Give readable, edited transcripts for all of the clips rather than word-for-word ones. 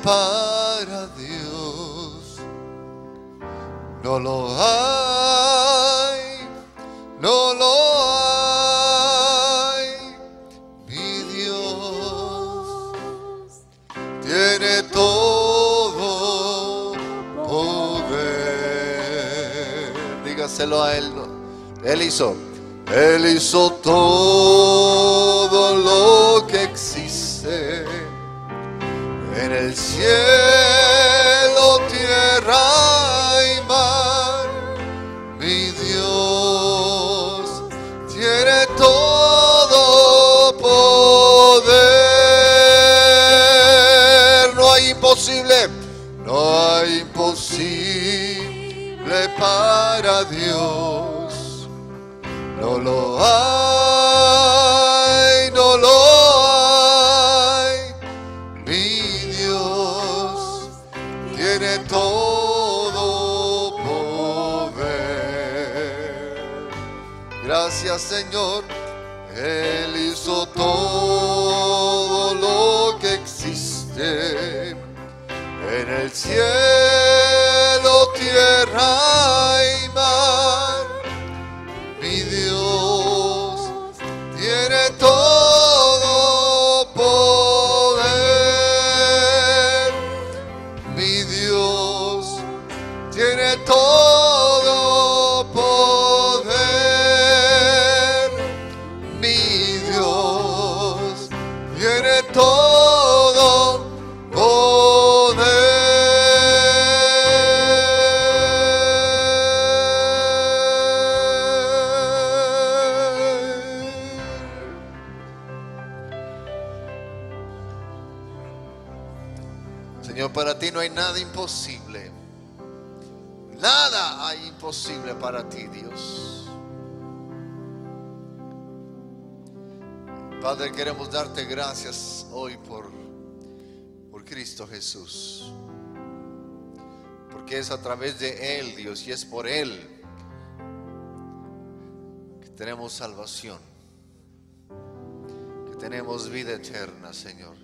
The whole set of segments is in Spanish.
para Dios. No lo hay, no lo hay. Mi Dios tiene todo poder. Dígaselo a Él. Él hizo todo lo que existe en el cielo, tierra y mar. Mi Dios tiene todo poder. No hay imposible, no hay imposible para Dios. No lo hay, no lo hay. Mi Dios tiene todo poder. Gracias, Señor. Él hizo todo lo que existe en el cielo, tierra y mar. Mi Dios tiene todo poder. Mi Dios tiene todo poder. Mi Dios tiene todo poder. Señor, para ti no hay nada imposible. Nada hay imposible para ti, Dios. Padre, queremos darte gracias hoy por Cristo Jesús. Porque es a través de Él, Dios, y es por Él que tenemos salvación, que tenemos vida eterna, Señor.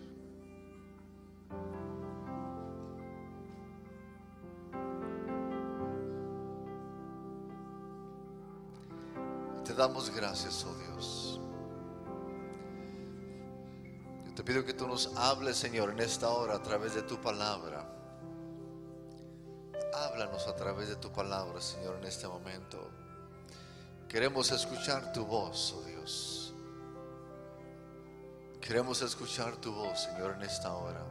Te damos gracias, oh Dios. Yo te pido que tú nos hables, Señor, en esta hora a través de tu palabra. Háblanos a través de tu palabra, Señor, en este momento. Queremos escuchar tu voz, oh Dios. Queremos escuchar tu voz, Señor, en esta hora.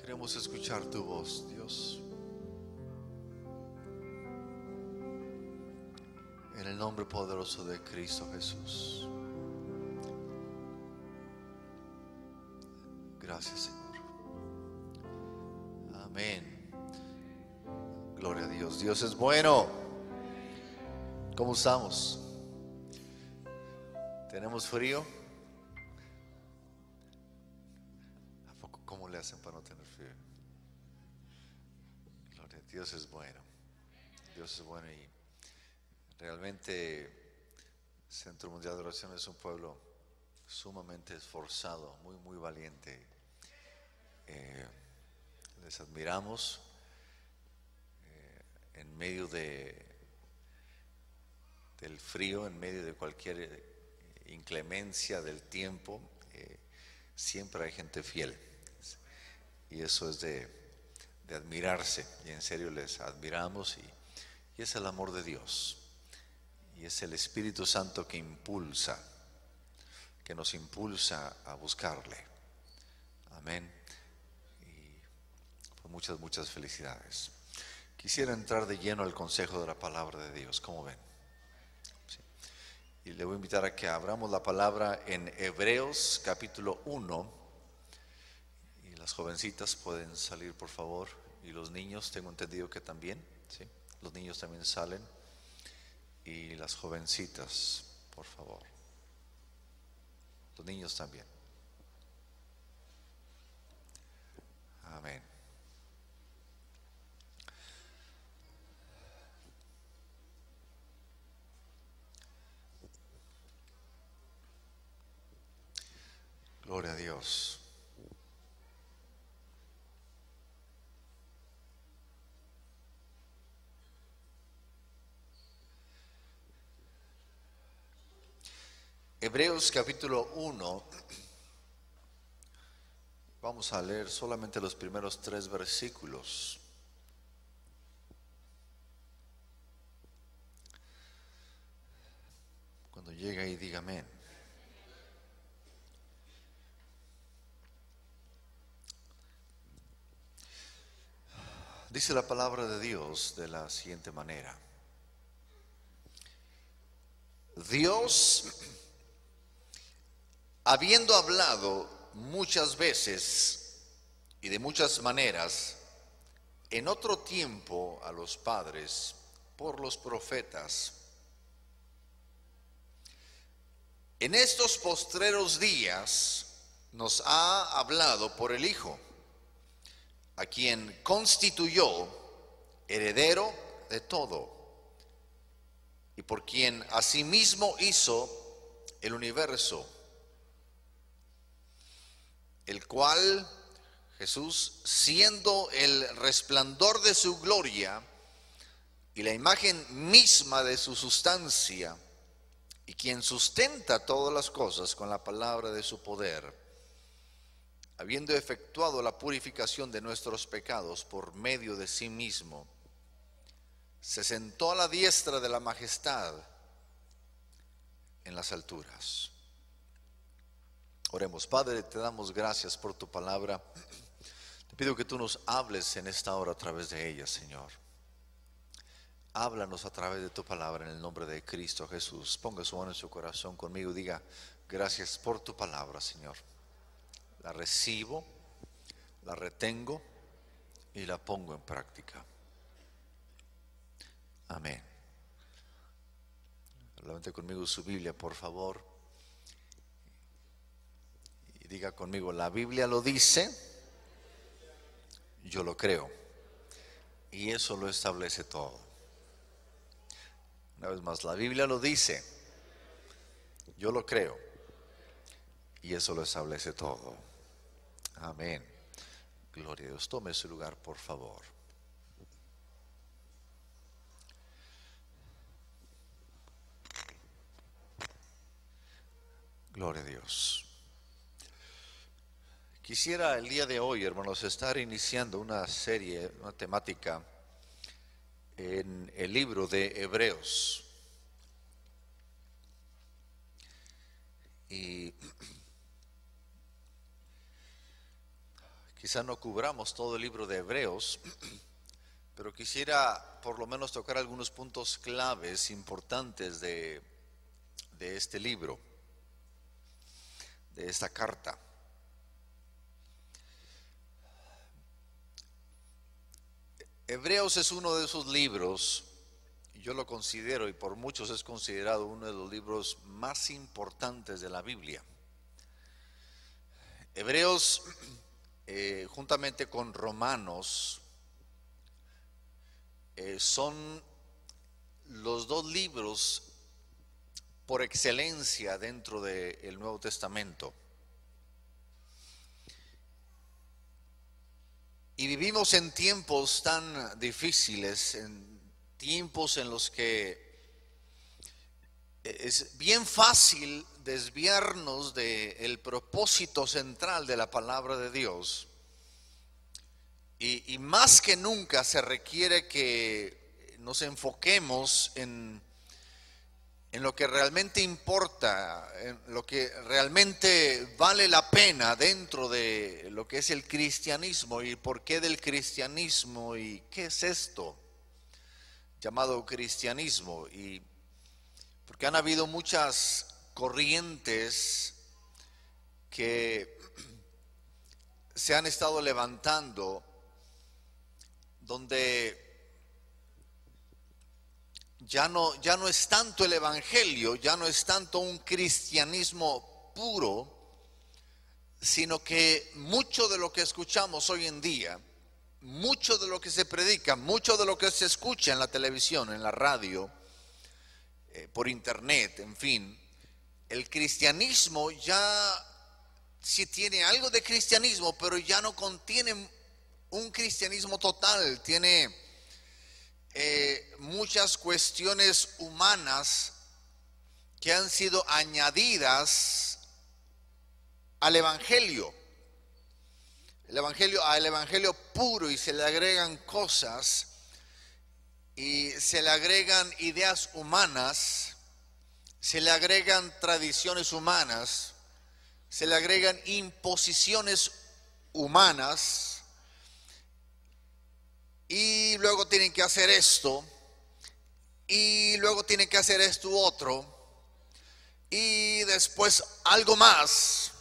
Queremos escuchar tu voz, Dios. En el nombre poderoso de Cristo Jesús. Gracias, Señor. Amén. Gloria a Dios. Dios es bueno. ¿Cómo estamos? ¿Tenemos frío? ¿A poco cómo le hacen para no tener frío? Gloria a Dios. Es bueno. Dios es bueno y realmente Centro Mundial de Oración es un pueblo sumamente esforzado, muy valiente. Les admiramos en medio del frío, en medio de cualquier inclemencia del tiempo. Siempre hay gente fiel y eso es de admirarse, y en serio les admiramos, y es el amor de Dios y es el Espíritu Santo que nos impulsa a buscarle. Amén. Y pues muchas felicidades. Quisiera entrar de lleno al consejo de la palabra de Dios. ¿Cómo ven? Sí. Y le voy a invitar a que abramos la palabra en Hebreos capítulo 1. Y las jovencitas pueden salir, por favor. Y los niños, tengo entendido que también, ¿sí? Los niños también salen. Y las jovencitas, por favor. Los niños también. Amén. Hebreos. Hebreos capítulo 1, vamos a leer solamente los primeros 3 versículos. Cuando llegue ahí, diga amén. Dice la palabra de Dios de la siguiente manera: Dios, habiendo hablado muchas veces y de muchas maneras en otro tiempo a los padres por los profetas, en estos postreros días nos ha hablado por el Hijo, a quien constituyó heredero de todo, y por quien asimismo hizo el universo, el cual Jesús, siendo el resplandor de su gloria y la imagen misma de su sustancia, y quien sustenta todas las cosas con la palabra de su poder, habiendo efectuado la purificación de nuestros pecados por medio de sí mismo, se sentó a la diestra de la majestad en las alturas. Oremos. Padre, te damos gracias por tu palabra. Te pido que tú nos hables en esta hora a través de ella, Señor. Háblanos a través de tu palabra en el nombre de Cristo Jesús. Ponga su mano en su corazón conmigo y diga: gracias por tu palabra, Señor. La recibo, la retengo y la pongo en práctica. Amén. Levante conmigo su Biblia, por favor, y diga conmigo: la Biblia lo dice, yo lo creo, y eso lo establece todo. Una vez más, la Biblia lo dice, yo lo creo, y eso lo establece todo. Amén. Gloria a Dios. Tome su lugar, por favor. Gloria a Dios. Quisiera el día de hoy, hermanos, estar iniciando una serie, una temática en el libro de Hebreos. Y quizá no cubramos todo el libro de Hebreos, pero quisiera por lo menos tocar algunos puntos claves importantes de este libro, de esta carta. Hebreos es uno de esos libros, yo lo considero, y por muchos es considerado uno de los libros más importantes de la Biblia. Hebreos, juntamente con Romanos, son los dos libros por excelencia dentro del Nuevo Testamento. Y vivimos en tiempos tan difíciles, en tiempos en los que es bien fácil desviarnos del propósito central de la palabra de Dios. Y más que nunca se requiere que nos enfoquemos en lo que realmente importa, en lo que realmente vale la pena dentro de lo que es el cristianismo. ¿Y por qué del cristianismo? ¿Y qué es esto llamado cristianismo? Y porque han habido muchas corrientes que se han estado levantando, donde ya no es tanto el evangelio, ya no es tanto un cristianismo puro, sino que mucho de lo que escuchamos hoy en día, mucho de lo que se predica, mucho de lo que se escucha en la televisión, en la radio, por internet, en fin, el cristianismo ya sí tiene algo de cristianismo, pero ya no contiene un cristianismo total. Tiene muchas cuestiones humanas que han sido añadidas al evangelio. Al evangelio puro, y se le agregan cosas y se le agregan ideas humanas, se le agregan tradiciones humanas, se le agregan imposiciones humanas, y luego tienen que hacer esto, y luego tienen que hacer esto u otro, y después algo más,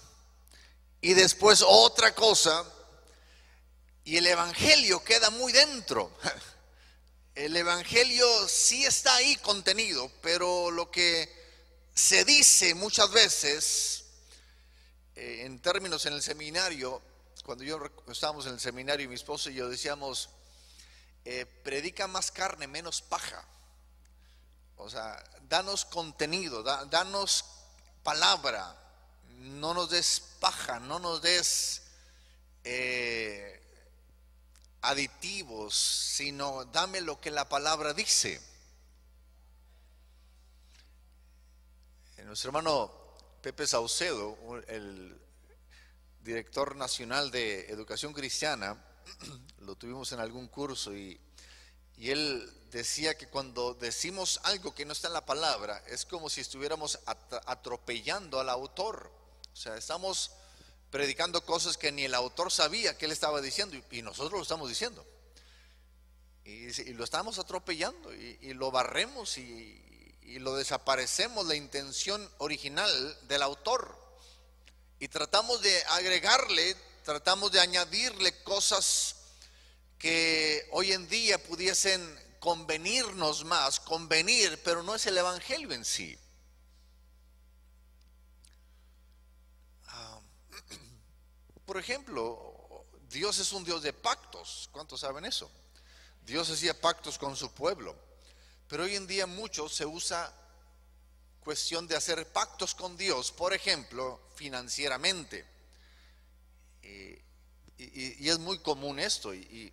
y después otra cosa, y el evangelio queda muy dentro. El evangelio sí está ahí contenido, pero lo que se dice muchas veces, en términos en el seminario, cuando estábamos en el seminario, mi esposo y yo decíamos, predica más carne, menos paja. O sea, danos contenido, danos palabra, no nos des paja, no nos des aditivos, sino dame lo que la palabra dice. Nuestro hermano Pepe Saucedo, el director nacional de educación cristiana, lo tuvimos en algún curso, y él decía que cuando decimos algo que no está en la palabra, es como si estuviéramos atropellando al autor. O sea, estamos predicando cosas que ni el autor sabía que él estaba diciendo, y nosotros lo estamos diciendo, y lo estamos atropellando, y lo barremos, y lo desaparecemos la intención original del autor, y tratamos de agregarle, tratamos de añadirle cosas que hoy en día pudiesen convenirnos más, pero no es el evangelio en sí. Por ejemplo, Dios es un Dios de pactos. ¿Cuántos saben eso? Dios hacía pactos con su pueblo, pero hoy en día mucho se usa cuestión de hacer pactos con Dios, por ejemplo, financieramente. Y es muy común esto, y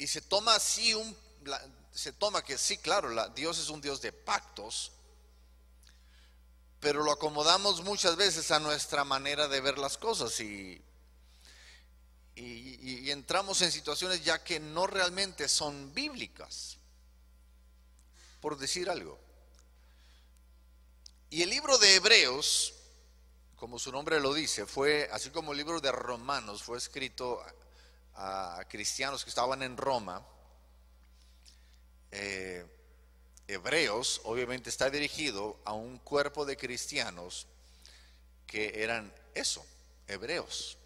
se toma así se toma que sí, claro, Dios es un Dios de pactos, pero lo acomodamos muchas veces a nuestra manera de ver las cosas, y entramos en situaciones ya que no realmente son bíblicas, por decir algo. Y el libro de Hebreos, como su nombre lo dice, fue, así como el libro de Romanos fue escrito a cristianos que estaban en Roma, Hebreos obviamente está dirigido a un cuerpo de cristianos que eran eso, hebreos.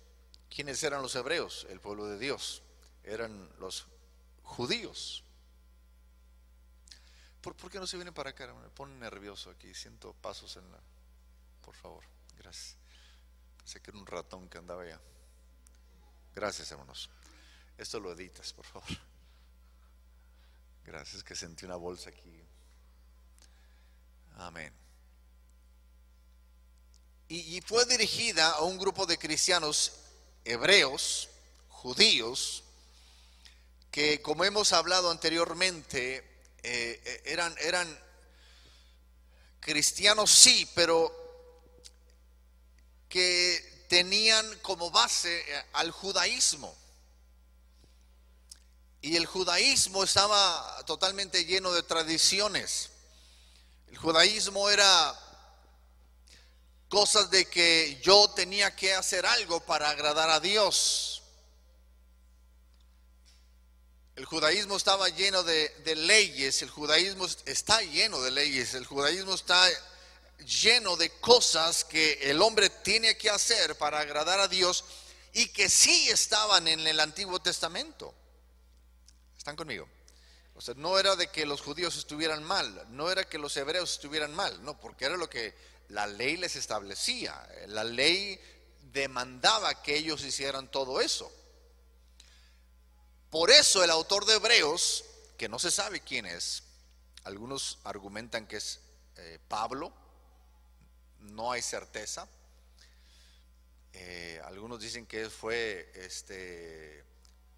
¿Quiénes eran los hebreos? El pueblo de Dios. Eran los judíos. ¿Por qué no se vienen para acá? Me pone nervioso aquí, siento pasos en la... Por favor, gracias. Pensé que era un ratón que andaba allá. Gracias, hermanos. Esto lo editas, por favor. Gracias, que sentí una bolsa aquí. Amén. Y fue dirigida a un grupo de cristianos hebreos, judíos, que, como hemos hablado anteriormente, eran cristianos, sí, pero que tenían como base al judaísmo. Y el judaísmo estaba totalmente lleno de tradiciones. El judaísmo era cosas de que yo tenía que hacer algo para agradar a Dios. El judaísmo estaba lleno de leyes. El judaísmo está lleno de leyes. El judaísmo está lleno de cosas que el hombre tiene que hacer para agradar a Dios, y que sí estaban en el Antiguo Testamento. ¿Están conmigo? O sea, no era de que los judíos estuvieran mal, no era que los hebreos estuvieran mal, no, porque era lo que la ley les establecía. La ley demandaba que ellos hicieran todo eso. Por eso el autor de Hebreos, que no se sabe quién es, algunos argumentan que es Pablo, no hay certeza, Algunos dicen que fue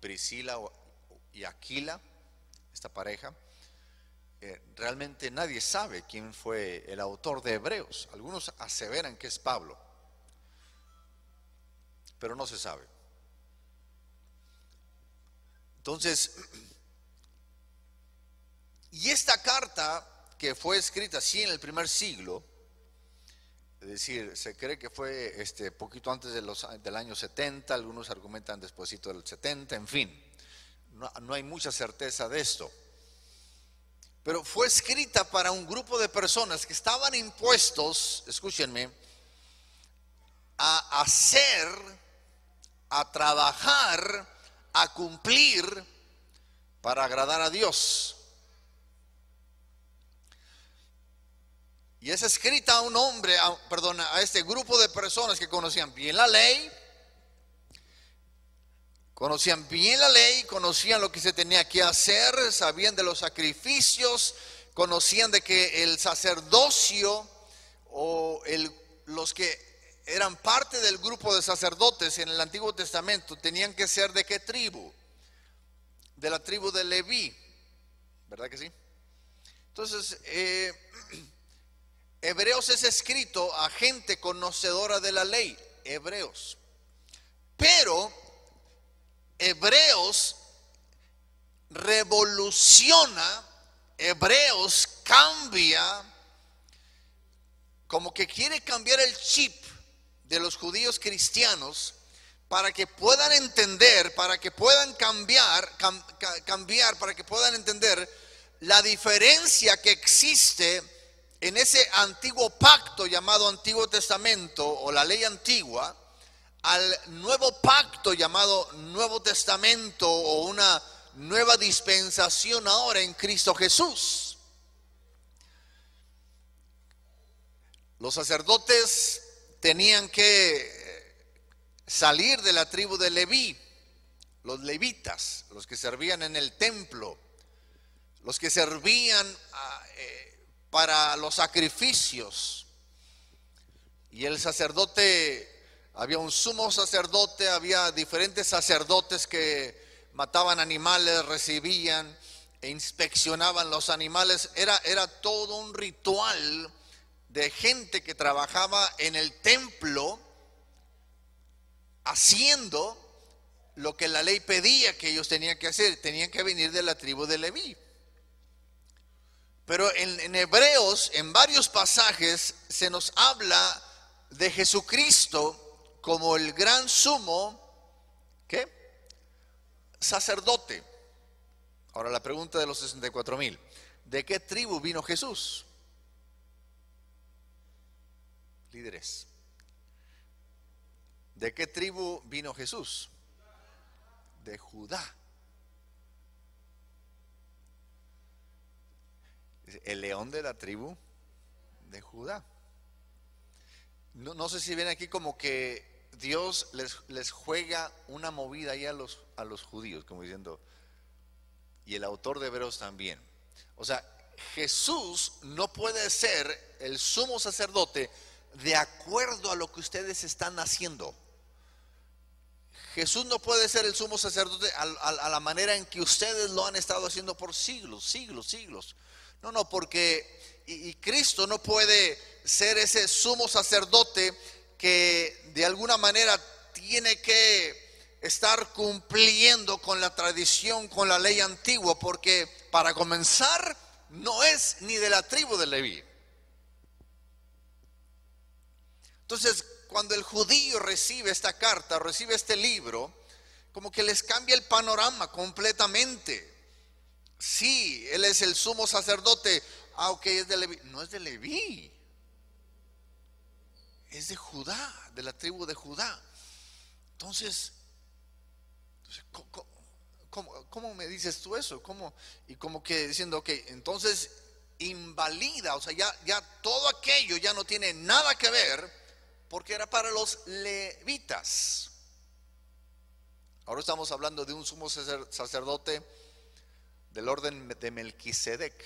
Priscila y Aquila, esta pareja. Realmente nadie sabe quién fue el autor de Hebreos. Algunos aseveran que es Pablo, pero no se sabe. Entonces, y esta carta que fue escrita así en el primer siglo, es decir, se cree que fue poquito antes del año 70, algunos argumentan despuesito del 70, en fin, no hay mucha certeza de esto. Pero fue escrita para un grupo de personas que estaban impuestos, escúchenme, a hacer, a trabajar, a cumplir para agradar a Dios. Y es escrita a un hombre, a este grupo de personas que conocían bien la ley, conocían lo que se tenía que hacer, sabían de los sacrificios, conocían de que el sacerdocio o los que eran parte del grupo de sacerdotes en el Antiguo Testamento tenían que ser ¿de qué tribu? De la tribu de Leví, ¿verdad que sí? Entonces, Hebreos es escrito a gente conocedora de la ley, hebreos. Pero Hebreos revoluciona, Hebreos cambia, como que quiere cambiar el chip de los judíos cristianos para que puedan entender, para que puedan cambiar, para que puedan entender la diferencia que existe en ese antiguo pacto llamado Antiguo Testamento o la ley antigua, al nuevo pacto llamado Nuevo Testamento o una nueva dispensación ahora en Cristo Jesús. Los sacerdotes tenían que salir de la tribu de Leví, los levitas, los que servían en el templo, los que servían para los sacrificios. Y el sacerdote, había un sumo sacerdote, había diferentes sacerdotes que mataban animales, recibían e inspeccionaban los animales. Era todo un ritual de gente que trabajaba en el templo haciendo lo que la ley pedía que ellos tenían que hacer. Tenían que venir de la tribu de Leví. Pero en Hebreos, en varios pasajes, se nos habla de Jesucristo como el gran sumo, ¿qué? Sacerdote. Ahora la pregunta de los 64,000, ¿de qué tribu vino Jesús? Líderes, ¿de qué tribu vino Jesús? De Judá. El león de la tribu de Judá. No sé si ven aquí como que Dios les juega una movida ahí a los judíos, como diciendo, y el autor de Hebreos también. O sea, Jesús no puede ser el sumo sacerdote de acuerdo a lo que ustedes están haciendo. Jesús no puede ser el sumo sacerdote a la manera en que ustedes lo han estado haciendo por siglos. No, porque y Cristo no puede ser ese sumo sacerdote que de alguna manera tiene que estar cumpliendo con la tradición, con la ley antigua, porque para comenzar no es ni de la tribu de Leví. Entonces, cuando el judío recibe esta carta, recibe este libro, como que les cambia el panorama completamente. Sí, él es el sumo sacerdote. Ok, es de Leví. No es de Leví, es de Judá, de la tribu de Judá. Entonces ¿cómo me dices tú eso? ¿Cómo? Y como que diciendo, ok, entonces invalida, o sea, ya todo aquello ya no tiene nada que ver, porque era para los levitas. Ahora estamos hablando de un sumo sacerdote del orden de Melquisedec,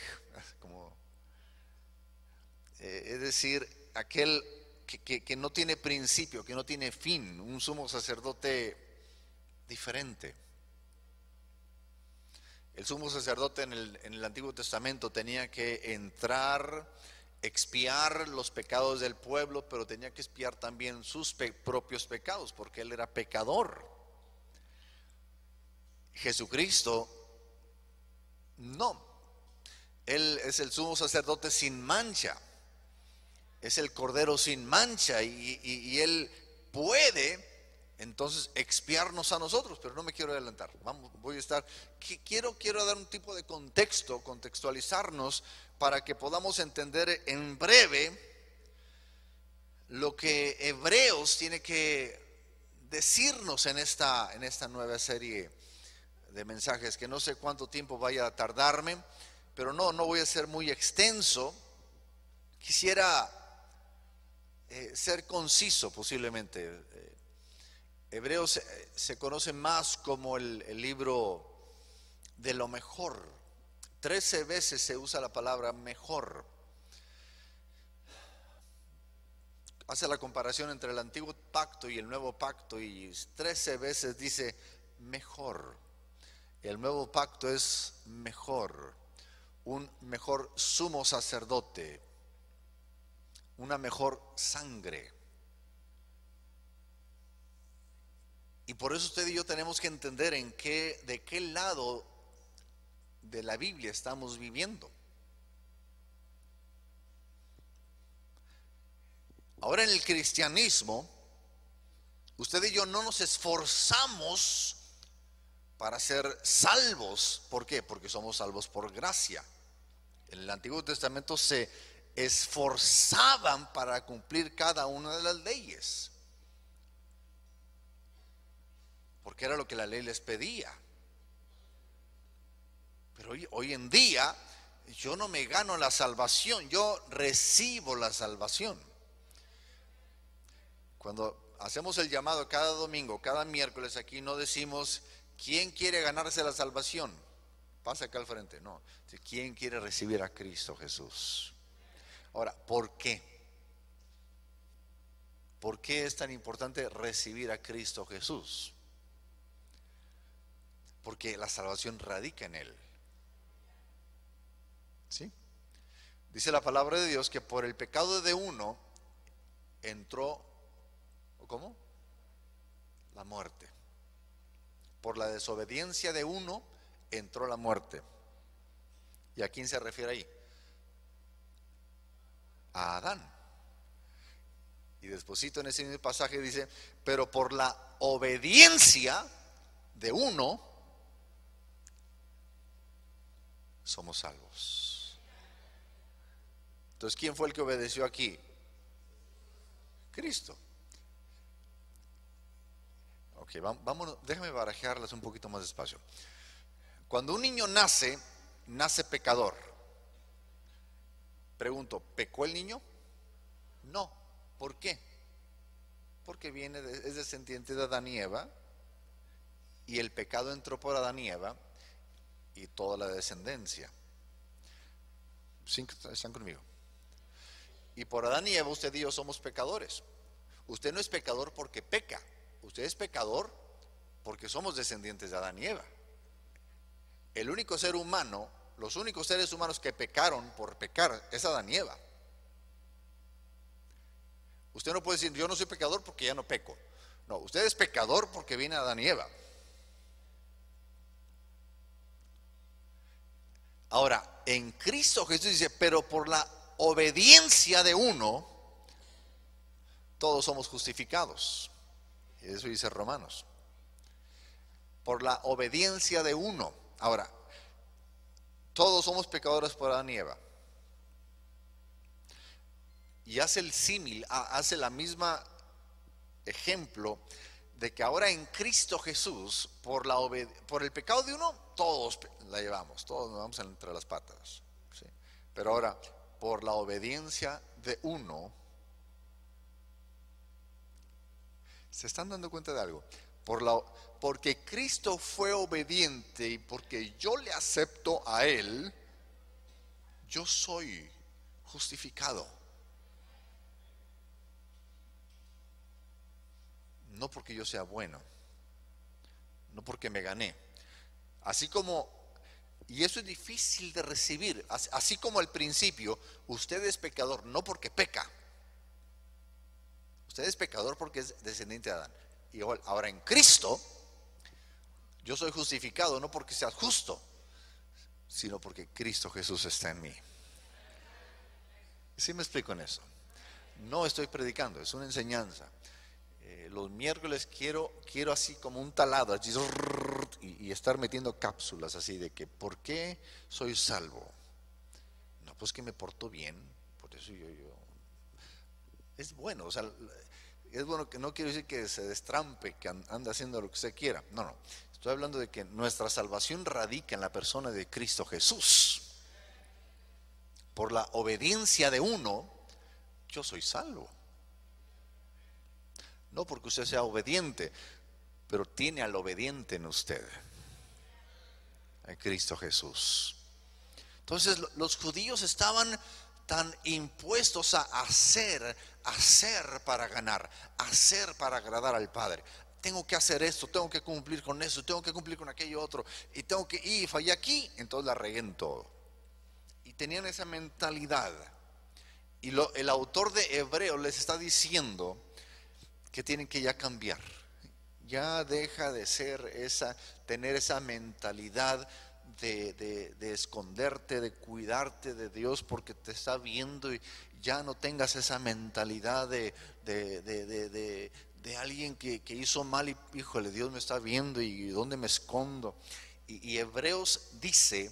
es decir, aquel que no tiene principio, que no tiene fin, un sumo sacerdote diferente. El sumo sacerdote en el Antiguo Testamento tenía que entrar, expiar los pecados del pueblo, pero tenía que expiar también sus propios pecados, porque él era pecador. Jesucristo no, él es el sumo sacerdote sin mancha, es el cordero sin mancha, y él puede entonces expiarnos a nosotros. Pero no me quiero adelantar, quiero dar un tipo de contextualizarnos para que podamos entender en breve lo que Hebreos tiene que decirnos en esta nueva serie de mensajes, que no sé cuánto tiempo vaya a tardarme, pero no voy a ser muy extenso. Quisiera ser conciso posiblemente. Hebreos se conoce más como el libro de lo mejor. 13 veces se usa la palabra mejor. Hace la comparación entre el antiguo pacto y el nuevo pacto, y 13 veces dice mejor. El nuevo pacto es mejor, un mejor sumo sacerdote, una mejor sangre. Y por eso usted y yo tenemos que entender de qué lado de la Biblia estamos viviendo. Ahora, en el cristianismo, usted y yo no nos esforzamos para ser salvos. ¿Por qué? Porque somos salvos por gracia. En el Antiguo Testamento se esforzaban para cumplir cada una de las leyes, porque era lo que la ley les pedía. Pero hoy en día yo no me gano la salvación, yo recibo la salvación. Cuando hacemos el llamado cada domingo, cada miércoles aquí, no decimos ¿quién quiere ganarse la salvación? Pasa acá al frente. No, ¿quién quiere recibir a Cristo Jesús? Ahora, ¿por qué? ¿Por qué es tan importante recibir a Cristo Jesús? Porque la salvación radica en Él. ¿Sí? Dice la palabra de Dios que por el pecado de uno entró, ¿cómo? La muerte. Por la desobediencia de uno entró la muerte. ¿Y a quién se refiere ahí? A Adán. Y despuesito en ese mismo pasaje dice, pero por la obediencia de uno somos salvos. Entonces, ¿quién fue el que obedeció aquí? Cristo. Ok, vámonos, déjame barajearlas un poquito más despacio. Cuando un niño nace pecador. Pregunto, ¿pecó el niño? No. ¿Por qué? Porque es descendiente de Adán y Eva, y el pecado entró por Adán y Eva y toda la descendencia. ¿Sí están conmigo? Y por Adán y Eva usted y yo somos pecadores. Usted no es pecador porque peca, usted es pecador porque somos descendientes de Adán y Eva. El único ser humano, los únicos seres humanos que pecaron por pecar es Adán y Eva. Usted no puede decir yo no soy pecador porque ya no peco. No, usted es pecador porque viene Adán y Eva. Ahora, en Cristo Jesús dice, pero por la obediencia de uno, todos somos justificados. Eso dice Romanos. Por la obediencia de uno. Ahora, todos somos pecadores por Adán y Eva. Y hace el símil, hace la misma ejemplo de que ahora en Cristo Jesús, por el pecado de uno, todos la llevamos, todos nos vamos entre las patas, ¿sí? Pero ahora, por la obediencia de uno, ¿se están dando cuenta de algo? Porque Cristo fue obediente y porque yo le acepto a Él, yo soy justificado. no porque yo sea bueno, no porque me gané. Así como, y eso es difícil de recibir, así como al principio, usted es pecador no porque peca, usted es pecador porque es descendiente de Adán. Y ahora en Cristo, yo soy justificado no porque sea justo, sino porque Cristo Jesús está en mí. ¿Sí me explico en eso? No estoy predicando, es una enseñanza. Los miércoles quiero así como un talado así, y estar metiendo cápsulas así de que ¿por qué soy salvo? No, pues que me porto bien, por eso yo es bueno, o sea, es bueno, que no quiero decir que se destrampe, que anda haciendo lo que usted quiera. No, no, estoy hablando de que nuestra salvación radica en la persona de Cristo Jesús. Por la obediencia de uno, yo soy salvo. No porque usted sea obediente, pero tiene al obediente en usted, en Cristo Jesús. Entonces los judíos estaban tan impuestos a hacer para ganar, hacer para agradar al Padre. Tengo que hacer esto, tengo que cumplir con eso, tengo que cumplir con aquello otro, y tengo que ir, fallé aquí, entonces la regué en todo. Y tenían esa mentalidad. Y el autor de Hebreos les está diciendo que tienen que ya cambiar. Ya deja de ser tener esa mentalidad de esconderte, de cuidarte de Dios porque te está viendo, y ya no tengas esa mentalidad de alguien que hizo mal y híjole, Dios me está viendo y ¿dónde me escondo? Y Hebreos dice,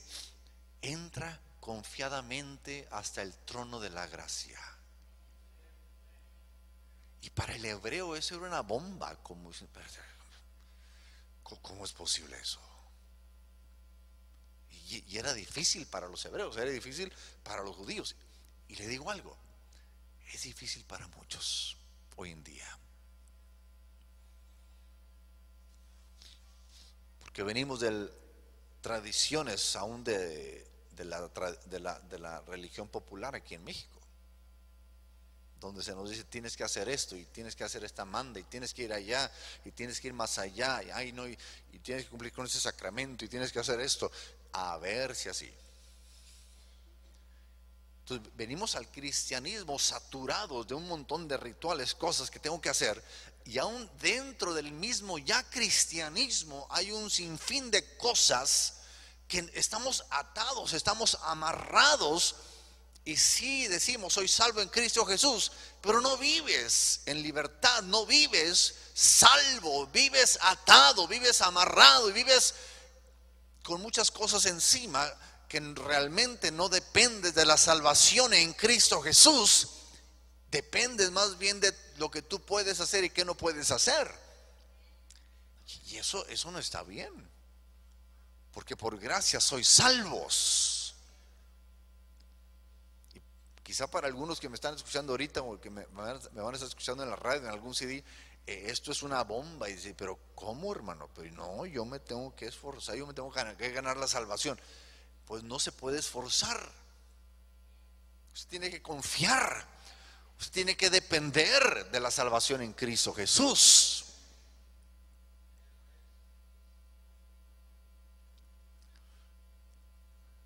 entra confiadamente hasta el trono de la gracia. Y para el hebreo eso era una bomba. ¿Cómo es posible eso? Y era difícil para los hebreos, era difícil para los judíos. Y le digo algo, es difícil para muchos hoy en día. Porque venimos de tradiciones aún de la religión popular aquí en México, donde se nos dice tienes que hacer esto y tienes que hacer esta manda y tienes que ir allá y tienes que ir más allá y tienes que cumplir con ese sacramento y tienes que hacer esto, a ver si así. Entonces venimos al cristianismo saturados de un montón de rituales, cosas que tengo que hacer, y aún dentro del mismo ya cristianismo hay un sinfín de cosas que estamos atados, estamos amarrados. Y sí decimos soy salvo en Cristo Jesús, pero no vives en libertad, no vives salvo, vives atado, vives amarrado y vives con muchas cosas encima que realmente no dependes de la salvación en Cristo Jesús, dependes más bien de lo que tú puedes hacer y qué no puedes hacer. Y eso no está bien, porque por gracia sois salvos. Quizá para algunos que me están escuchando ahorita o que me van a estar escuchando en la radio, en algún CD, esto es una bomba. Y dice, pero ¿cómo, hermano? Pero no, yo me tengo que esforzar, yo me tengo que ganar la salvación. Pues no se puede esforzar. Usted tiene que confiar. Usted tiene que depender de la salvación en Cristo Jesús.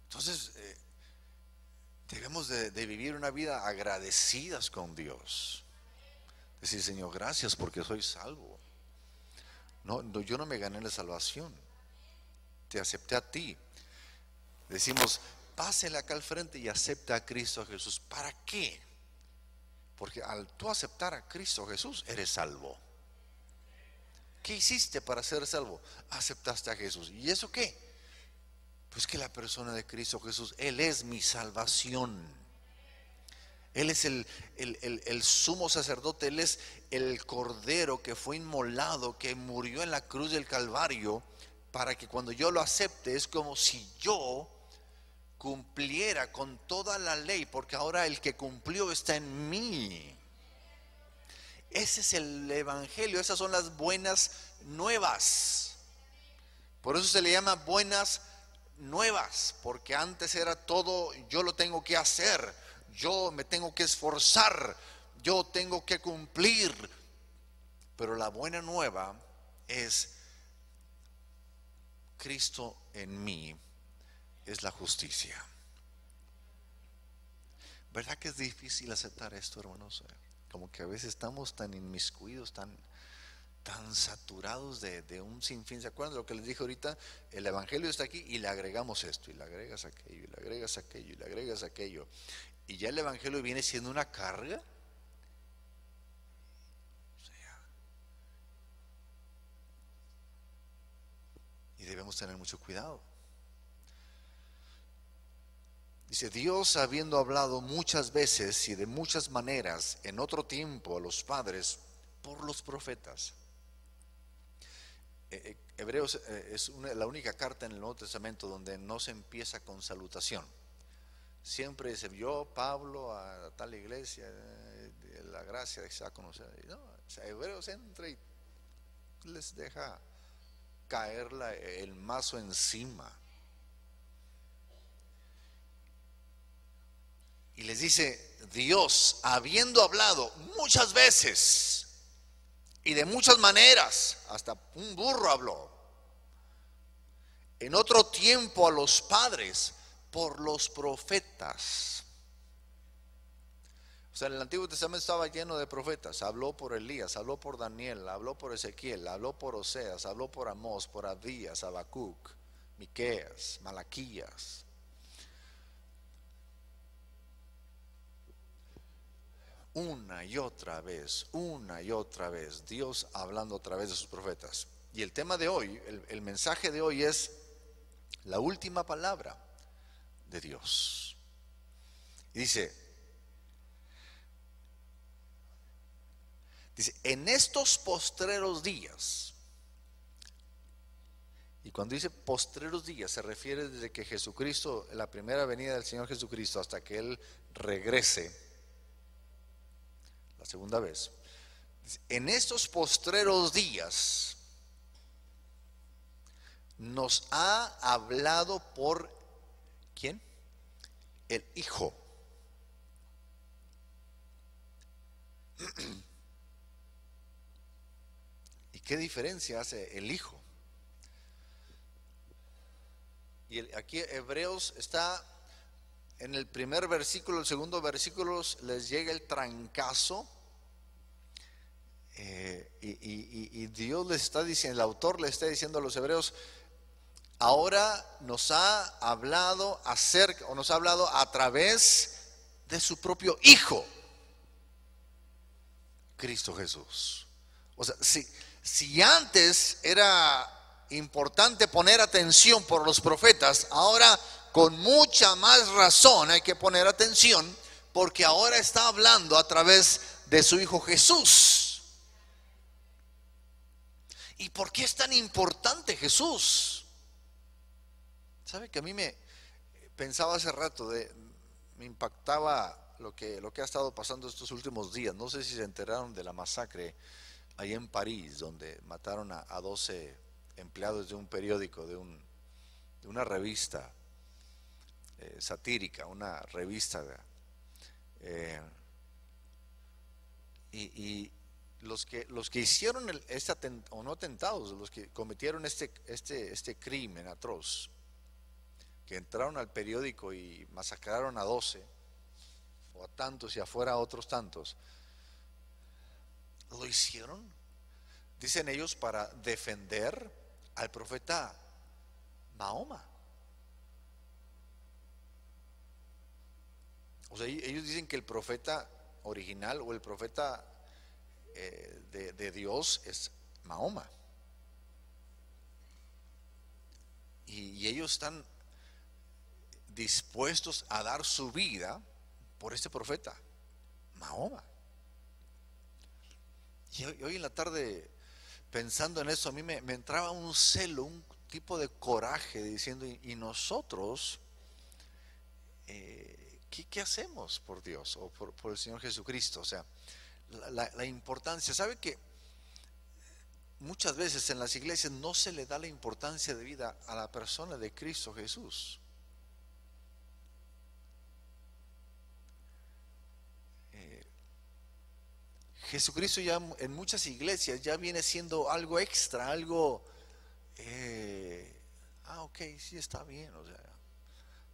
Entonces debemos de vivir una vida agradecidas con Dios. Decir, Señor, gracias porque soy salvo. No, yo no me gané la salvación, te acepté a ti. Decimos, pásele acá al frente y acepta a Cristo Jesús. ¿Para qué? Porque al tú aceptar a Cristo Jesús, eres salvo. ¿Qué hiciste para ser salvo? Aceptaste a Jesús. ¿Y eso qué? Pues que la persona de Cristo Jesús, Él es mi salvación. Él es el sumo sacerdote, Él es el cordero que fue inmolado, que murió en la cruz del Calvario, para que cuando yo lo acepte es como si yo cumpliera con toda la ley, porque ahora el que cumplió está en mí. Ese es el evangelio, esas son las buenas nuevas. Por eso se le llama buenas nuevas, porque antes era todo yo lo tengo que hacer, yo me tengo que esforzar, yo tengo que cumplir. Pero la buena nueva es Cristo en mí es la justicia. ¿Verdad que es difícil aceptar esto, hermanos? Como que a veces estamos tan inmiscuidos, tan saturados de un sinfín. ¿Se acuerdan de lo que les dije ahorita? El evangelio está aquí y le agregamos esto, y le agregas aquello, y le agregas aquello, y le agregas aquello. Y ya el evangelio viene siendo una carga. Y debemos tener mucho cuidado. Dice: Dios, habiendo hablado muchas veces y de muchas maneras en otro tiempo a los padres por los profetas. Hebreos es la única carta en el Nuevo Testamento donde no se empieza con salutación. Siempre dice: yo, Pablo, a tal iglesia, la gracia de que se va a conocer. No, o sea, Hebreos entra y les deja caer el mazo encima. Y les dice: Dios, habiendo hablado muchas veces y de muchas maneras, hasta un burro habló, en otro tiempo a los padres por los profetas. O sea, en el Antiguo Testamento estaba lleno de profetas. Habló por Elías, habló por Daniel, habló por Ezequiel, habló por Oseas, habló por Amós, por Abdías, Habacuc, Miqueas, Malaquías. Una y otra vez, Dios hablando a través de sus profetas. Y el tema de hoy, el mensaje de hoy es la última palabra de Dios. Y dice, en estos postreros días. Y cuando dice postreros días, se refiere desde que Jesucristo, la primera venida del Señor Jesucristo, hasta que Él regrese la segunda vez. En estos postreros días nos ha hablado por ¿quién? El Hijo. ¿Y qué diferencia hace el Hijo? Y aquí Hebreos está en el primer versículo, el segundo versículo les llega el trancazo. Y Dios les está diciendo, el autor le está diciendo a los hebreos: ahora nos ha hablado acerca, o nos ha hablado a través de su propio Hijo, Cristo Jesús. O sea, si antes era importante poner atención por los profetas, ahora con mucha más razón hay que poner atención, porque ahora está hablando a través de su Hijo Jesús. ¿Y por qué es tan importante Jesús? ¿Sabe que a mí pensaba hace rato, me impactaba lo que ha estado pasando estos últimos días? No sé si se enteraron de la masacre ahí en París, donde mataron a 12 empleados de un periódico, de una revista satírica, una revista y los que hicieron o no atentados, los que cometieron este crimen atroz, que entraron al periódico y masacraron a 12 o a tantos y afuera a otros tantos, lo hicieron, dicen ellos, para defender al profeta Mahoma. O sea, ellos dicen que el profeta original o el profeta de Dios es Mahoma. Y ellos están dispuestos a dar su vida por este profeta Mahoma. Y hoy en la tarde, pensando en eso, a mí me entraba un celo, un tipo de coraje, diciendo: ¿y nosotros qué hacemos por Dios o por el Señor Jesucristo? O sea, la importancia. ¿Sabe que muchas veces en las iglesias no se le da la importancia de vida a la persona de Cristo Jesús? Jesucristo ya en muchas iglesias ya viene siendo algo extra, algo, ok, sí está bien, o sea,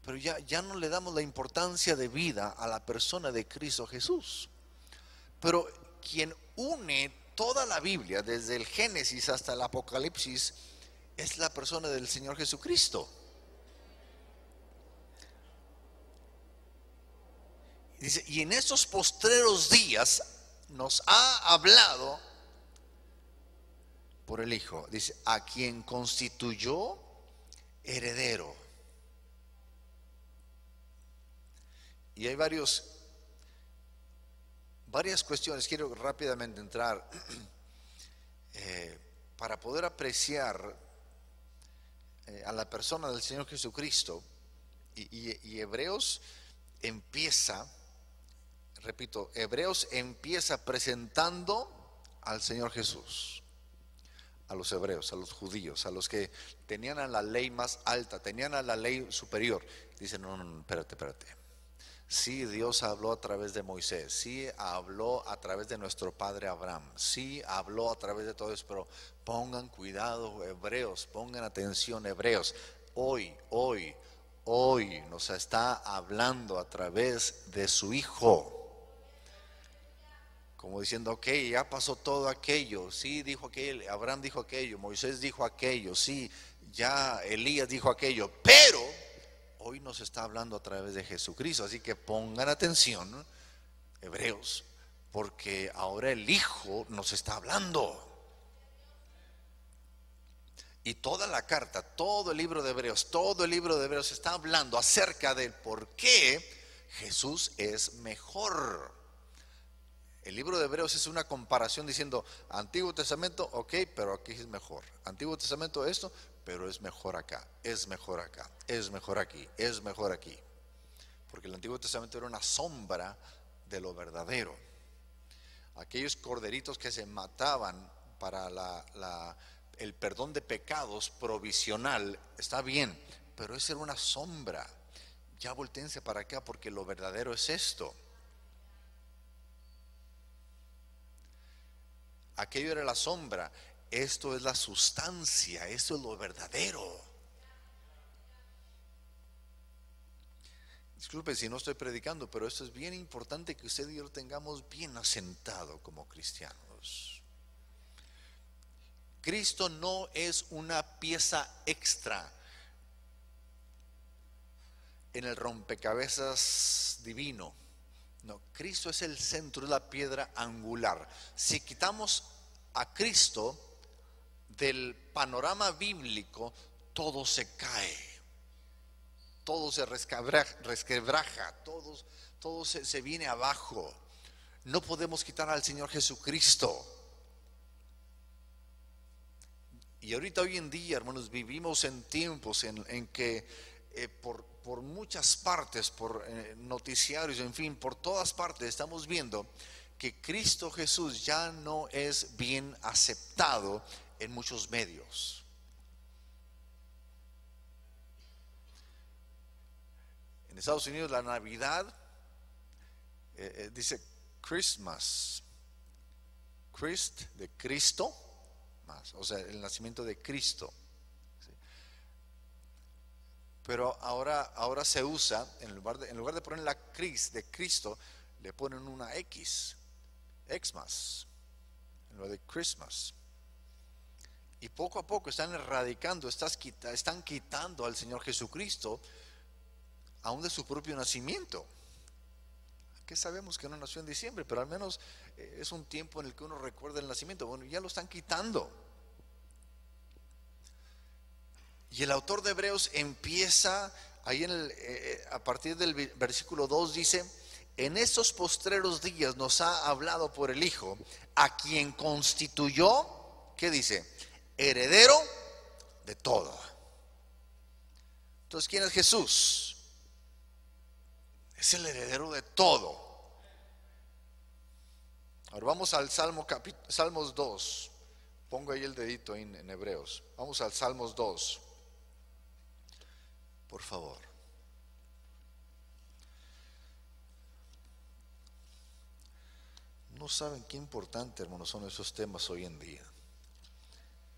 pero ya no le damos la importancia de vida a la persona de Cristo Jesús. Pero quien une toda la Biblia, desde el Génesis hasta el Apocalipsis, es la persona del Señor Jesucristo. Dice, y en estos postreros días nos ha hablado por el Hijo. Dice, a quien constituyó heredero. Y hay varias cuestiones, quiero rápidamente entrar para poder apreciar a la persona del Señor Jesucristo. Y Hebreos empieza, repito, Hebreos empieza presentando al Señor Jesús, a los hebreos, a los judíos, a los que tenían a la ley más alta, tenían a la ley superior. Dicen, no, espérate. Sí, Dios habló a través de Moisés, sí habló a través de nuestro padre Abraham, sí habló a través de todo eso, pero pongan cuidado, hebreos, pongan atención, hebreos. Hoy nos está hablando a través de su Hijo. Como diciendo, ok, ya pasó todo aquello, sí dijo aquello, Abraham dijo aquello, Moisés dijo aquello, sí, ya Elías dijo aquello, pero hoy nos está hablando a través de Jesucristo. Así que pongan atención, hebreos, porque ahora el Hijo nos está hablando. Y toda la carta, todo el libro de Hebreos está hablando acerca del por qué Jesús es mejor. El libro de Hebreos es una comparación diciendo, Antiguo Testamento, ok, pero aquí es mejor. Antiguo Testamento esto, pero es mejor acá, es mejor acá, es mejor aquí, es mejor aquí. Porque el Antiguo Testamento era una sombra de lo verdadero. Aquellos corderitos que se mataban para el perdón de pecados provisional, está bien, pero esa era una sombra. Ya voltéense para acá porque lo verdadero es esto. Aquello era la sombra, esto es la sustancia, esto es lo verdadero. Disculpe si no estoy predicando, pero esto es bien importante que usted y yo lo tengamos bien asentado como cristianos. Cristo no es una pieza extra en el rompecabezas divino. No, Cristo es el centro, es la piedra angular. Si quitamos a Cristo del panorama bíblico, todo se cae, todo se resquebraja, todo se viene abajo. No podemos quitar al Señor Jesucristo. Y ahorita hoy en día, hermanos, vivimos en tiempos en que por muchas partes, por noticiarios, en fin, por todas partes estamos viendo que Cristo Jesús ya no es bien aceptado en muchos medios. En Estados Unidos la Navidad dice Christmas, Christ de Cristo, más, o sea, el nacimiento de Cristo. Pero ahora se usa, en lugar de poner la Christ de Cristo, le ponen una X, Xmas, en lo de Christmas. Y poco a poco están erradicando, están quitando al Señor Jesucristo, aún de su propio nacimiento. Que sabemos que no nació en diciembre, pero al menos es un tiempo en el que uno recuerda el nacimiento. Bueno, ya lo están quitando. Y el autor de Hebreos empieza ahí a partir del versículo 2 dice, en estos postreros días nos ha hablado por el Hijo, a quien constituyó, ¿qué dice? Heredero de todo. Entonces, ¿quién es Jesús? Es el heredero de todo. Ahora vamos al Salmos 2. Pongo ahí el dedito en Hebreos. Vamos al Salmos 2. Por favor. No saben qué importante, hermanos, son esos temas hoy en día.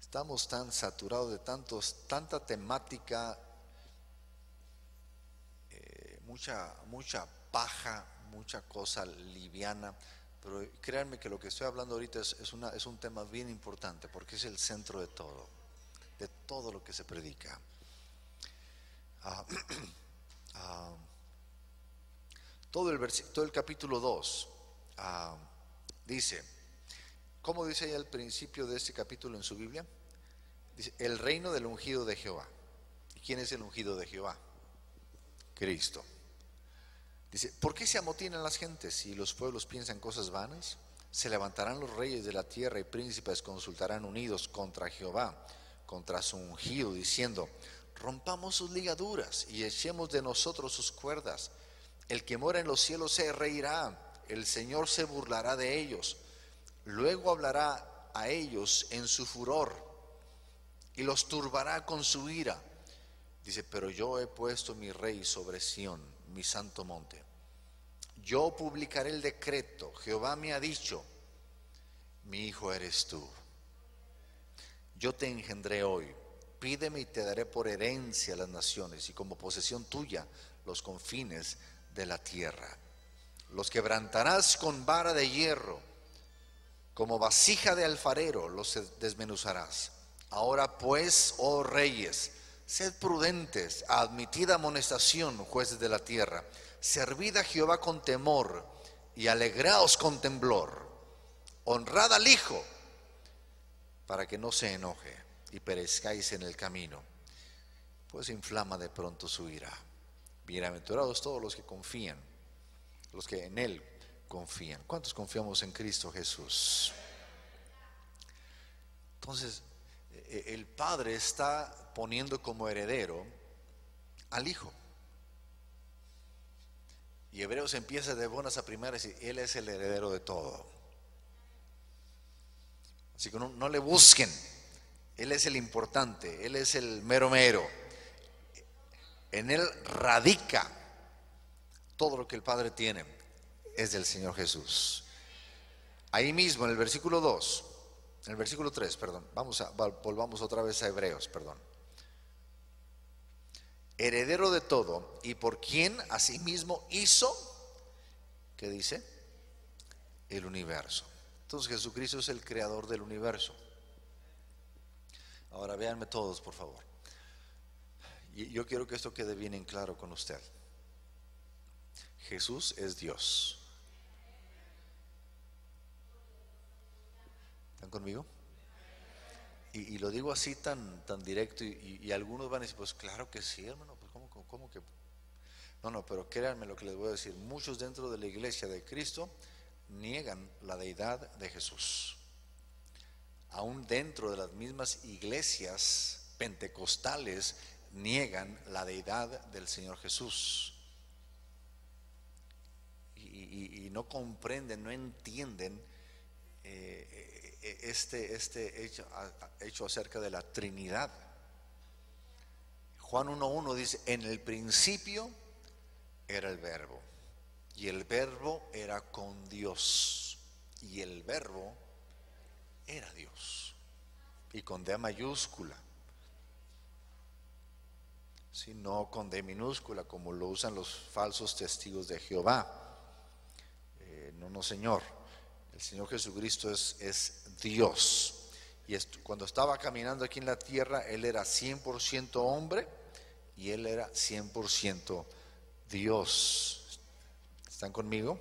Estamos tan saturados de tanta temática, mucha paja, mucha cosa liviana. Pero créanme que lo que estoy hablando ahorita es un tema bien importante, porque es el centro de todo lo que se predica. Ah, ah, todo el capítulo 2 dice, ¿cómo dice ahí al principio de este capítulo en su Biblia? Dice, el reino del ungido de Jehová. ¿Y quién es el ungido de Jehová? Cristo. Dice, ¿por qué se amotinan las gentes y los pueblos piensan cosas vanas? Se levantarán los reyes de la tierra y príncipes consultarán unidos contra Jehová, contra su ungido, diciendo, rompamos sus ligaduras y echemos de nosotros sus cuerdas. El que mora en los cielos se reirá, el Señor se burlará de ellos. Luego hablará a ellos en su furor y los turbará con su ira. Dice, pero yo he puesto mi rey sobre Sión, mi santo monte. Yo publicaré el decreto. Jehová me ha dicho, mi hijo eres tú. Yo te engendré hoy. Pídeme y te daré por herencia las naciones y como posesión tuya los confines de la tierra. Los quebrantarás con vara de hierro, como vasija de alfarero los desmenuzarás. Ahora pues, oh reyes, sed prudentes, admitid amonestación, jueces de la tierra. Servid a Jehová con temor y alegraos con temblor. Honrad al Hijo, para que no se enoje y perezcáis en el camino, pues inflama de pronto su ira. Bienaventurados todos los que confían, los que en Él confían. ¿Cuántos confiamos en Cristo Jesús? Entonces, el Padre está poniendo como heredero al Hijo. Y Hebreos empieza de buenas a primeras y Él es el heredero de todo. Así que no le busquen. Él es el importante, Él es el mero mero. En Él radica todo lo que el Padre tiene, es del Señor Jesús. Ahí mismo en el versículo 2, en el versículo 3, perdón, volvamos otra vez a Hebreos, perdón. Heredero de todo, y por quien asimismo hizo, ¿qué dice? El universo. Entonces Jesucristo es el creador del universo. Ahora véanme todos, por favor. Y yo quiero que esto quede bien en claro con usted. Jesús es Dios. ¿Están conmigo? Y lo digo así tan directo y algunos van a decir, pues claro que sí, hermano, pues ¿cómo que? No, pero créanme lo que les voy a decir. Muchos dentro de la iglesia de Cristo niegan la deidad de Jesús. Aún dentro de las mismas iglesias pentecostales niegan la deidad del Señor Jesús. Y no comprenden, no entienden este hecho acerca de la Trinidad. Juan 1:1 dice, en el principio era el verbo, y el verbo era con Dios, y el verbo era Dios, y con D mayúscula, no con D minúscula como lo usan los falsos testigos de Jehová. No, Señor, el Señor Jesucristo es Dios. Y cuando estaba caminando aquí en la tierra, Él era 100% hombre y Él era 100% Dios. ¿Están conmigo?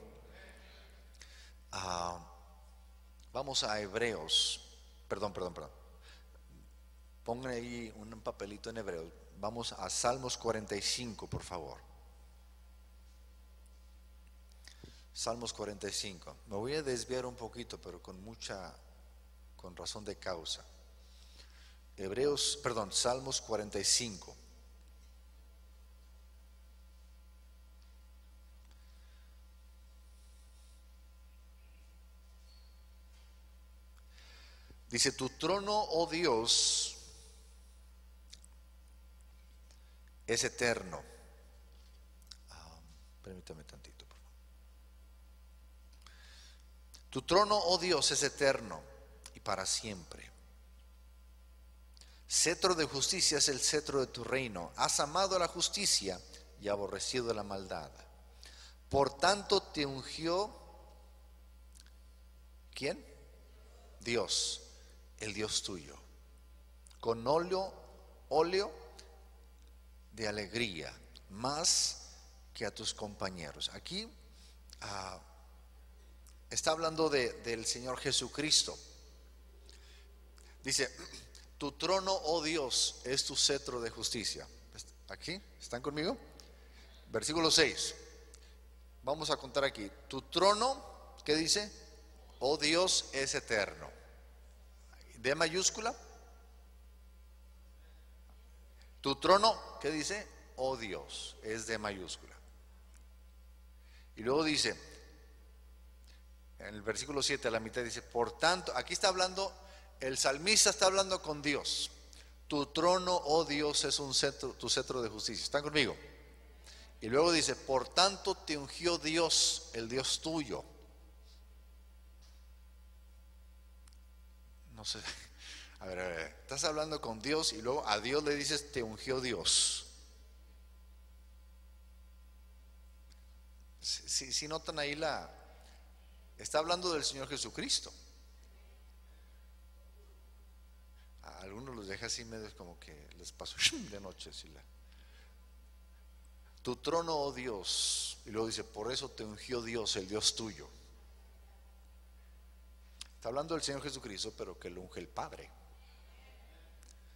Vamos a Hebreos. Perdón. Pongan ahí un papelito en Hebreos. Vamos a Salmos 45, por favor. Salmos 45. Me voy a desviar un poquito, pero con razón de causa. Salmos 45. Dice, tu trono, oh Dios, es eterno. Permítame tantito, por favor. Tu trono, oh Dios, es eterno y para siempre. Cetro de justicia es el cetro de tu reino. Has amado la justicia y aborrecido la maldad. Por tanto te ungió, ¿quién? Dios, el Dios tuyo, con óleo de alegría, más que a tus compañeros. Aquí está hablando del Señor Jesucristo. Dice, tu trono, oh Dios, es tu cetro de justicia. Aquí, ¿están conmigo? Versículo 6. Vamos a contar aquí. Tu trono, ¿qué dice? Oh Dios, es eterno. ¿D mayúscula? Tu trono, ¿qué dice? Oh Dios, es D mayúscula. Y luego dice, en el versículo 7 a la mitad dice, por tanto, aquí está hablando, el salmista está hablando con Dios. Tu trono, oh Dios, es un cetro, tu cetro de justicia. ¿Están conmigo? Y luego dice, por tanto te ungió Dios, el Dios tuyo. No sé, a ver, estás hablando con Dios y luego a Dios le dices, te ungió Dios. Si notan ahí está hablando del Señor Jesucristo. A algunos los deja así medio como que les pasó de noche. Tu trono, oh Dios. Y luego dice, por eso te ungió Dios, el Dios tuyo. Está hablando del Señor Jesucristo, pero que lo unge el Padre.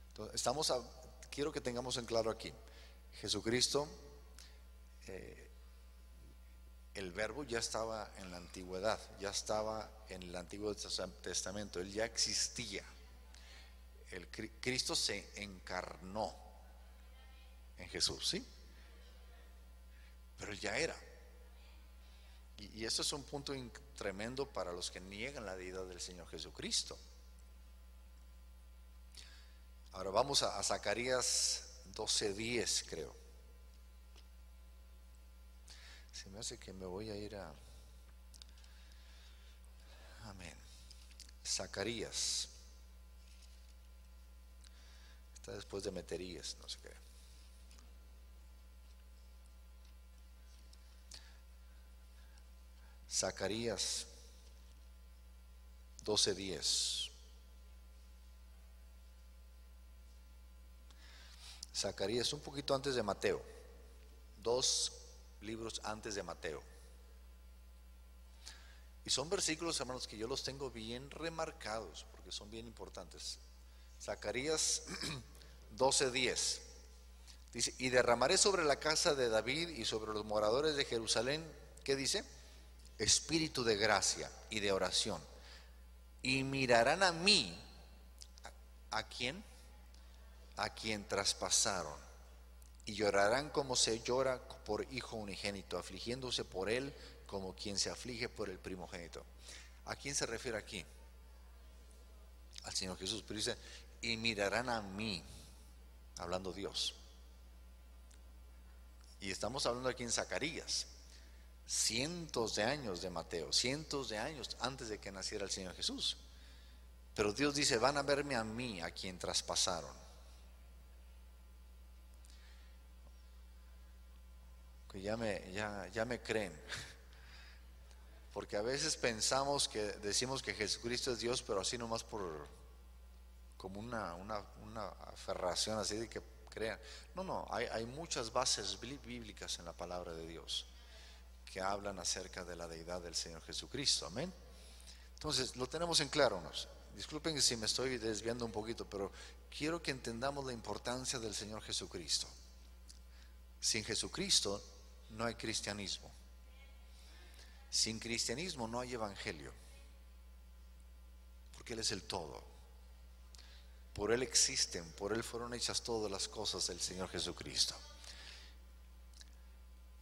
Entonces, quiero que tengamos en claro aquí, Jesucristo, el verbo ya estaba en la antigüedad, ya estaba en el Antiguo Testamento, él ya existía. Cristo se encarnó en Jesús, ¿sí? Pero él ya era. Y eso es un punto tremendo para los que niegan la deidad del Señor Jesucristo. Ahora vamos a Zacarías 12:10, creo. Se me hace que me voy a ir a... Amén. Zacarías. Está después de Meterías, no sé qué. Zacarías 12:10. Zacarías, un poquito antes de Mateo, 2 libros antes de Mateo. Y son versículos, hermanos, que yo los tengo bien remarcados porque son bien importantes. Zacarías 12:10 dice, y derramaré sobre la casa de David y sobre los moradores de Jerusalén, ¿qué dice? Espíritu de gracia y de oración, y mirarán a mí. ¿A quién? A quien traspasaron, y llorarán como se llora por hijo unigénito, afligiéndose por él como quien se aflige por el primogénito. ¿A quién se refiere aquí? Al Señor Jesús. Pero dice, y mirarán a mí, hablando Dios. Y estamos hablando aquí en Zacarías, cientos de años de Mateo, cientos de años antes de que naciera el Señor Jesús. Pero Dios dice, van a verme a mí, a quien traspasaron. Que ya me creen. Porque a veces decimos que Jesucristo es Dios, pero así nomás como una aferración así de que crean. No, hay muchas bases bíblicas en la palabra de Dios que hablan acerca de la deidad del Señor Jesucristo, amén. Entonces, lo tenemos en claro, disculpen si me estoy desviando un poquito, pero quiero que entendamos la importancia del Señor Jesucristo. Sin Jesucristo no hay cristianismo. Sin cristianismo no hay evangelio, porque Él es el todo. Por Él existen, por Él fueron hechas todas las cosas del Señor Jesucristo.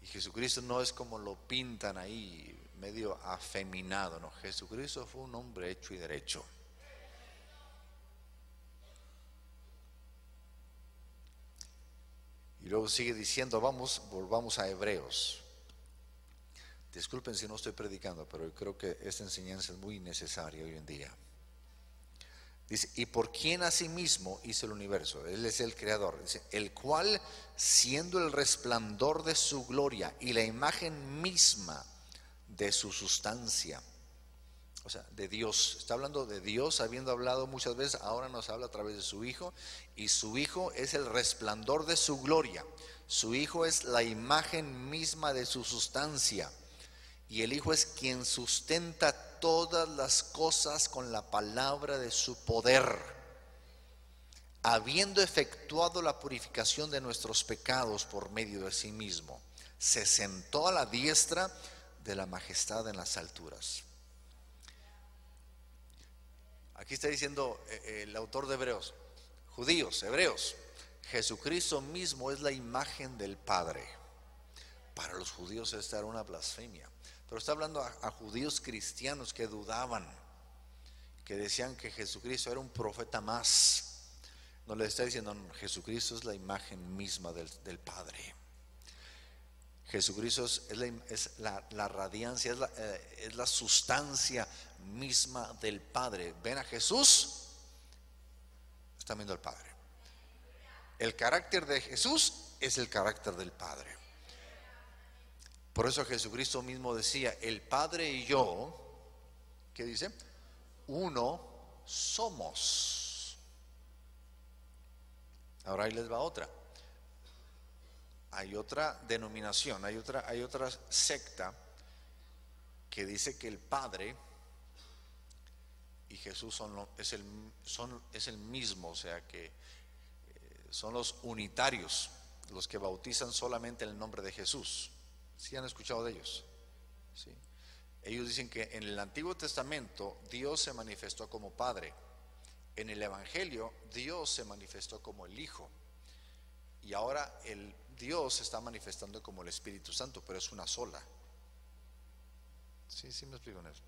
Y Jesucristo no es como lo pintan ahí, medio afeminado, no. Jesucristo fue un hombre hecho y derecho. Y luego sigue diciendo, volvamos a Hebreos. Disculpen si no estoy predicando, pero creo que esta enseñanza es muy necesaria hoy en día. Dice, y por quien asimismo hizo el universo, Él es el creador, dice, el cual siendo el resplandor de su gloria y la imagen misma de su sustancia, o sea, de Dios, está hablando de Dios, habiendo hablado muchas veces, ahora nos habla a través de su Hijo, y su Hijo es el resplandor de su gloria, su Hijo es la imagen misma de su sustancia, y el Hijo es quien sustenta todas las cosas con la palabra de su poder, habiendo efectuado la purificación de nuestros pecados por medio de sí mismo, se sentó a la diestra de la majestad en las alturas. Aquí está diciendo el autor de Hebreos, judíos, hebreos, Jesucristo mismo es la imagen del Padre. Para los judíos esta era una blasfemia, pero está hablando a judíos cristianos que dudaban, que decían que Jesucristo era un profeta más. No les está diciendo, no, Jesucristo es la imagen misma del Padre. Jesucristo es la radiancia, es la sustancia misma del Padre. Ven a Jesús, están viendo al Padre. El carácter de Jesús es el carácter del Padre. Por eso Jesucristo mismo decía, el Padre y yo, ¿qué dice? Uno somos. Ahora ahí les va otra. Hay otra denominación, hay otra secta que dice que el Padre y Jesús es el mismo, o sea que son los unitarios, los que bautizan solamente el nombre de Jesús. ¿Sí han escuchado de ellos? ¿Sí? Ellos dicen que en el Antiguo Testamento Dios se manifestó como Padre, en el Evangelio Dios se manifestó como el Hijo, y ahora el Dios se está manifestando como el Espíritu Santo, pero es una sola. Sí, sí me explico en eso.